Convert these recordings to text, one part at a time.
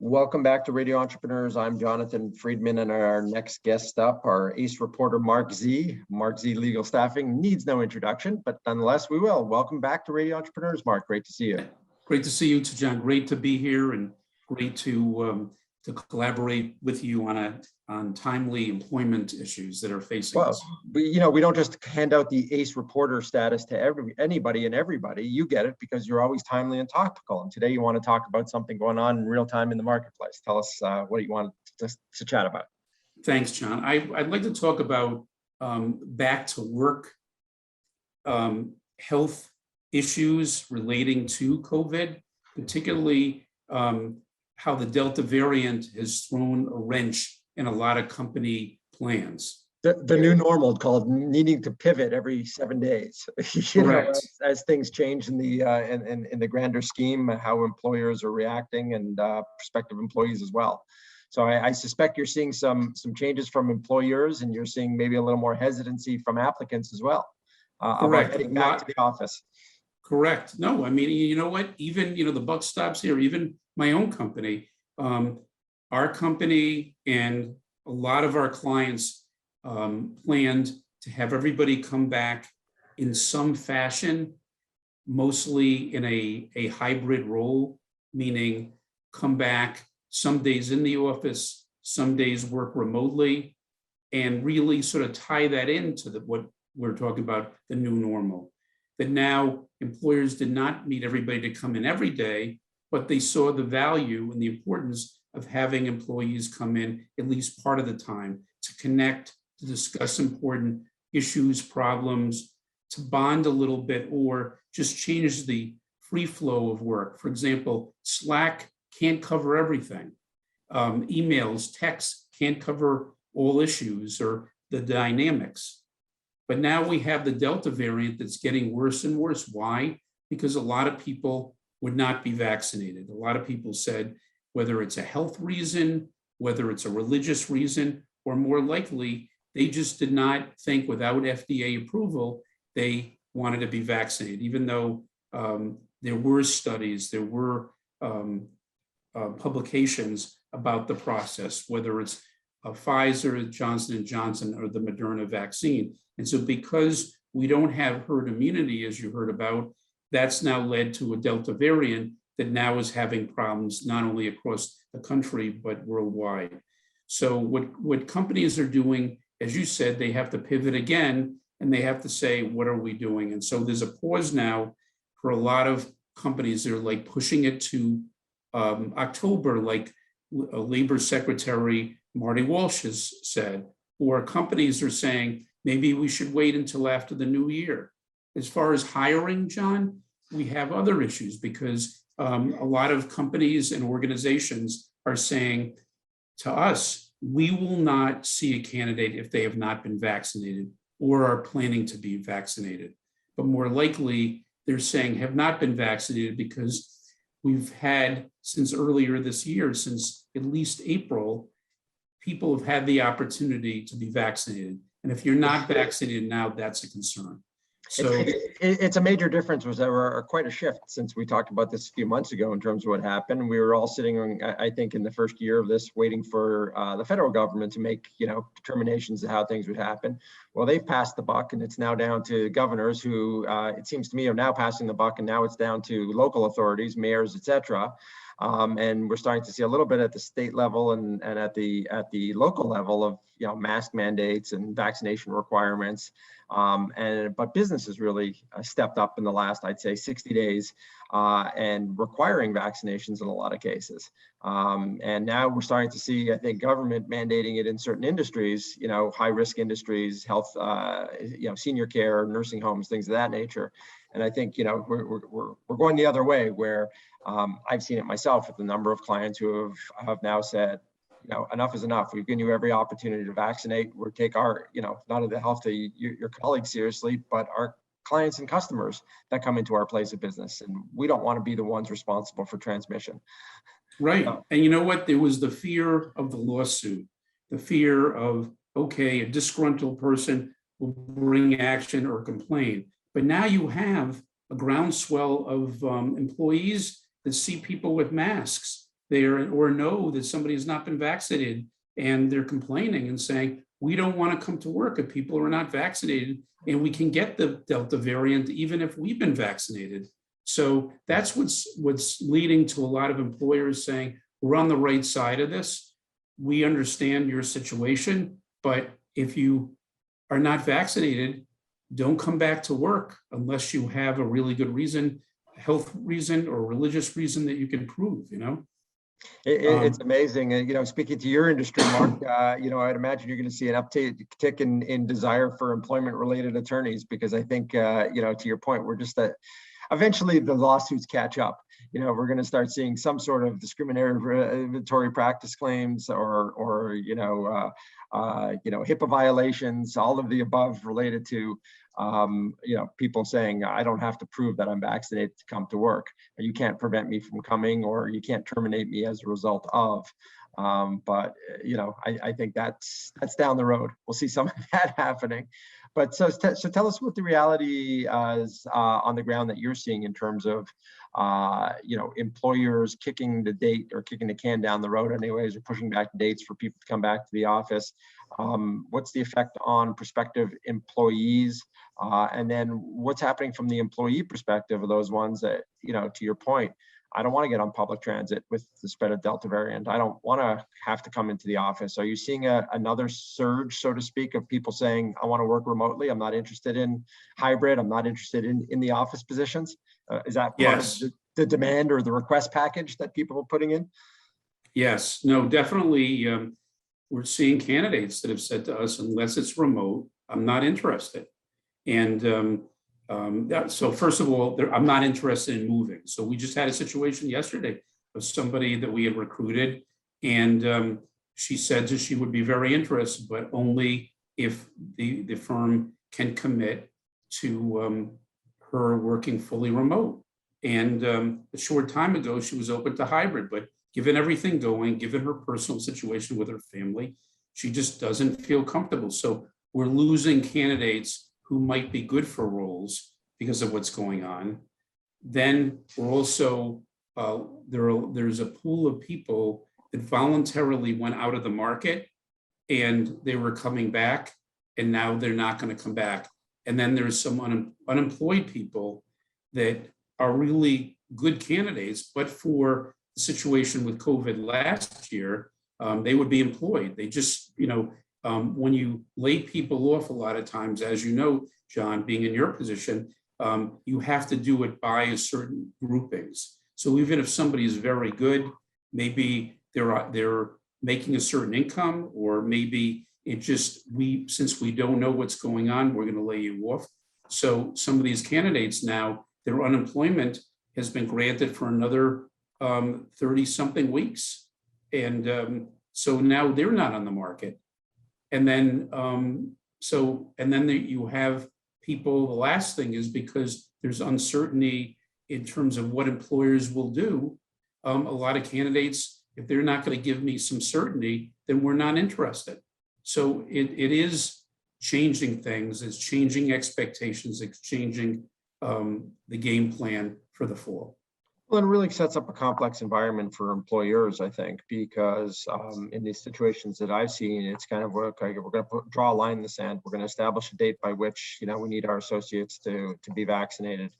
Welcome back to Radio Entrepreneurs. I'm Jonathan Freedman, and our next guest up, our ace reporter, Marc Z. Marc Z Legal Staffing needs no introduction, but nonetheless, we will. Welcome back to Radio Entrepreneurs, Marc. Great to see you. Great to see you too, John. Great to be here, and great to collaborate with you on timely employment issues that are facing us. Well, we don't just hand out the ace reporter status to anybody and everybody. You get it because you're always timely and topical. And today you want to talk about something going on in real time in the marketplace. Tell us what you want to chat about. Thanks, John. I'd like to talk about back to work health issues relating to COVID, particularly how the Delta variant has thrown a wrench in a lot of company plans. The new normal called needing to pivot every 7 days. As things change in the grander scheme, how employers are reacting and prospective employees as well. So I suspect you're seeing some changes from employers, and you're seeing maybe a little more hesitancy from applicants as well about getting back to the office. Correct. No, I mean, you know what? Even the buck stops here. Even my own company, our company and a lot of our clients planned to have everybody come back in some fashion, mostly in a hybrid role, meaning come back some days in the office, some days work remotely, and really sort of tie that into what we're talking about, the new normal. That now employers did not need everybody to come in every day, but they saw the value and the importance of having employees come in at least part of the time to connect, to discuss important issues, problems, to bond a little bit, or just change the free flow of work. For example, Slack can't cover everything. Emails, texts can't cover all issues or the dynamics. But now we have the Delta variant that's getting worse and worse. Why? Because a lot of people would not be vaccinated. A lot of people said, whether it's a health reason, whether it's a religious reason, or more likely, they just did not think without FDA approval, they wanted to be vaccinated, even though there were studies, there were publications about the process, whether it's Pfizer, Johnson & Johnson, or the Moderna vaccine. And so because we don't have herd immunity, as you heard about, that's now led to a Delta variant that now is having problems not only across the country, but worldwide. So what companies are doing, as you said, they have to pivot again, and they have to say, what are we doing? And so there's a pause now for a lot of companies. They're like pushing it to October, like Labor Secretary Marty Walsh has said, or companies are saying, maybe we should wait until after the new year. As far as hiring, John, we have other issues because a lot of companies and organizations are saying to us, we will not see a candidate if they have not been vaccinated or are planning to be vaccinated. But more likely, they're saying have not been vaccinated because we've had, since earlier this year, since at least April, people have had the opportunity to be vaccinated. And if you're not vaccinated now, that's a concern. So it's a major difference. Was there quite a shift since we talked about this a few months ago in terms of what happened. We were all sitting, I think, in the first year of this, waiting for the federal government to make determinations of how things would happen. Well, they've passed the buck, and it's now down to governors who, it seems to me, are now passing the buck, and now it's down to local authorities, mayors, etc. And we're starting to see a little bit at the state level and at the local level of mask mandates and vaccination requirements. But business has really stepped up in the last, I'd say, 60 days and requiring vaccinations in a lot of cases. And now we're starting to see, I think, government mandating it in certain industries, high risk industries, health, senior care, nursing homes, things of that nature. And I think, we're going the other way where I've seen it myself with the number of clients who have now said, enough is enough. We've given you every opportunity to vaccinate. We'll take our, not only the health of your colleagues seriously, but our clients and customers that come into our place of business. And we don't want to be the ones responsible for transmission. Right. And you know what? There was the fear of the lawsuit, the fear of, okay, a disgruntled person will bring action or complain. But now you have a groundswell of employees that see people with masks or know that somebody has not been vaccinated, and they're complaining and saying, we don't want to come to work if people are not vaccinated, and we can get the Delta variant even if we've been vaccinated. So that's what's leading to a lot of employers saying, we're on the right side of this. We understand your situation, but if you are not vaccinated, don't come back to work unless you have a really good reason, health reason or religious reason that you can prove, It's amazing. Speaking to your industry, Mark, I'd imagine you're going to see an uptick in desire for employment-related attorneys, because I think, to your point, we're just eventually the lawsuits catch up. We're going to start seeing some sort of discriminatory practice claims or HIPAA violations, all of the above related to people saying, I don't have to prove that I'm vaccinated to come to work. You can't prevent me from coming, or you can't terminate me as a result of. But I think that's down the road. We'll see some of that happening. But so tell us what the reality is on the ground that you're seeing in terms of employers kicking the can down the road anyways, or pushing back dates for people to come back to the office. What's the effect on prospective employees? And then what's happening from the employee perspective of those ones that, to your point, I don't want to get on public transit with the spread of Delta variant. I don't want to have to come into the office. Are you seeing another surge, so to speak, of people saying, I want to work remotely. I'm not interested in hybrid. I'm not interested in the office positions. Is that part of the demand or the request package that people are putting in? Yes, no, definitely. We're seeing candidates that have said to us, unless it's remote, I'm not interested. And so first of all, I'm not interested in moving. So we just had a situation yesterday of somebody that we had recruited, and she said that she would be very interested, but only if the firm can commit to her working fully remote. And a short time ago, she was open to hybrid, but given everything going, given her personal situation with her family, she just doesn't feel comfortable. So we're losing candidates who might be good for roles because of what's going on. Then we're also, there's a pool of people that voluntarily went out of the market and they were coming back, and now they're not going to come back. And then there's some unemployed people that are really good candidates, but for the situation with COVID last year, they would be employed. They just, when you lay people off a lot of times, as you know, John, being in your position, you have to do it by a certain groupings. So even if somebody is very good, maybe they're making a certain income, or maybe since we don't know what's going on, we're going to lay you off. So some of these candidates now, their unemployment has been granted for another 30-something weeks. And so now they're not on the market. And then, you have people, the last thing is, because there's uncertainty in terms of what employers will do, a lot of candidates, if they're not going to give me some certainty, then we're not interested. So it is changing things, it's changing expectations, it's changing the game plan for the fall. Well, it really sets up a complex environment for employers, I think, because in these situations that I've seen, it's kind of, okay, we're going to draw a line in the sand. We're going to establish a date by which, we need our associates to be vaccinated.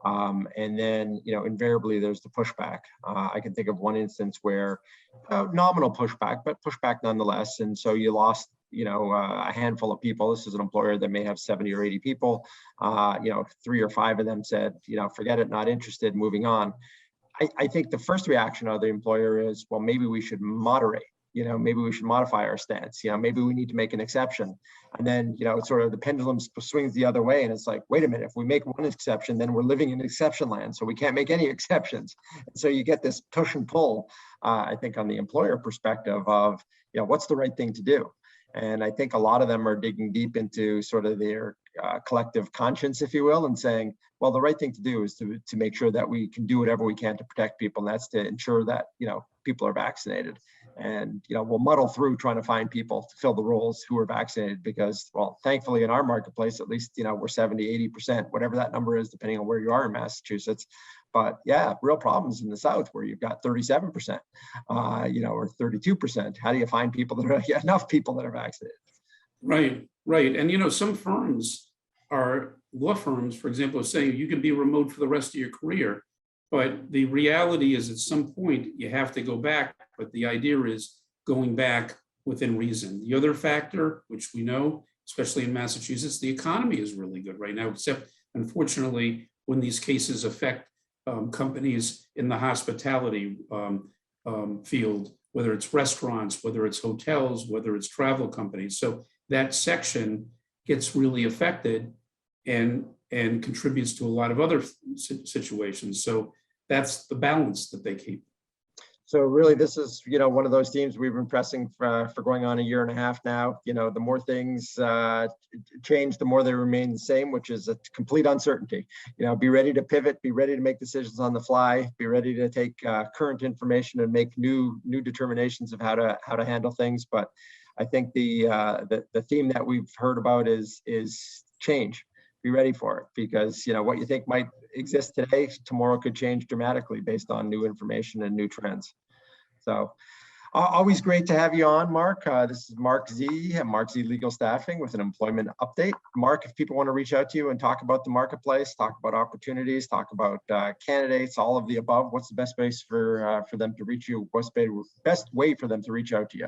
And then, invariably there's the pushback. I can think of one instance where nominal pushback, but pushback nonetheless. And so you lost, a handful of people. This is an employer that may have 70 or 80 people. 3 or 5 of them said, forget it, not interested, moving on. I think the first reaction of the employer is, well, maybe we should moderate. Maybe we should modify our stance. Maybe we need to make an exception. And then, it's sort of the pendulum swings the other way. And it's like, wait a minute, if we make one exception, then we're living in exception land. So we can't make any exceptions. And so you get this push and pull, I think, on the employer perspective of, what's the right thing to do? And I think a lot of them are digging deep into sort of their collective conscience, if you will, and saying, well, the right thing to do is to make sure that we can do whatever we can to protect people. And that's to ensure that, people are vaccinated. And, we'll muddle through trying to find people to fill the roles who are vaccinated because, well, thankfully in our marketplace, at least, we're 70, 80%, whatever that number is, depending on where you are in Massachusetts, but yeah, real problems in the South where you've got 37%, or 32%. How do you find people that are enough people that are vaccinated? Right, right. And some firms are law firms, for example, are saying you can be remote for the rest of your career. But the reality is at some point you have to go back. But the idea is going back within reason. The other factor, which we know, especially in Massachusetts, the economy is really good right now, except unfortunately, when these cases affect companies in the hospitality field, whether it's restaurants, whether it's hotels, whether it's travel companies. So that section gets really affected and contributes to a lot of other situations. So that's the balance that they keep. So really, this is, one of those themes we've been pressing for going on a year and a half now. The more things change, the more they remain the same, which is a complete uncertainty. Be ready to pivot, be ready to make decisions on the fly, be ready to take current information and make new determinations of how to handle things. But I think the theme that we've heard about is change. Be ready for it, because what you think might exist today, tomorrow could change dramatically based on new information and new trends. So always great to have you on, Marc. This is Marc Z at Marc Z Legal Staffing with an employment update. Marc, if people want to reach out to you and talk about the marketplace, talk about opportunities, talk about candidates, all of the above, what's the best place for them to reach you? What's the best way for them to reach out to you?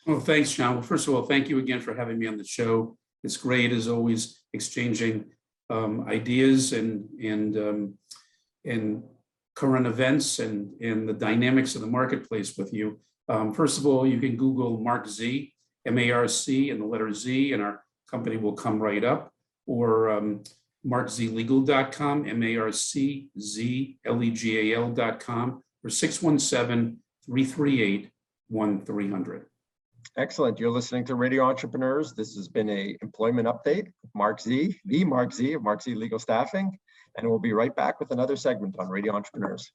Well, thanks, John. Well, first of all, thank you again for having me on the show. It's great, as always, exchanging ideas and current events and the dynamics of the marketplace with you. First of all, you can Google Marc Z, M-A-R-C, and the letter Z, and our company will come right up, or marczlegal.com, marczlegal.com, or 617-338-1300. Excellent. You're listening to Radio Entrepreneurs. This has been a employment update with Marc Z, the Marc Z of Marc Z Legal Staffing, and we'll be right back with another segment on Radio Entrepreneurs.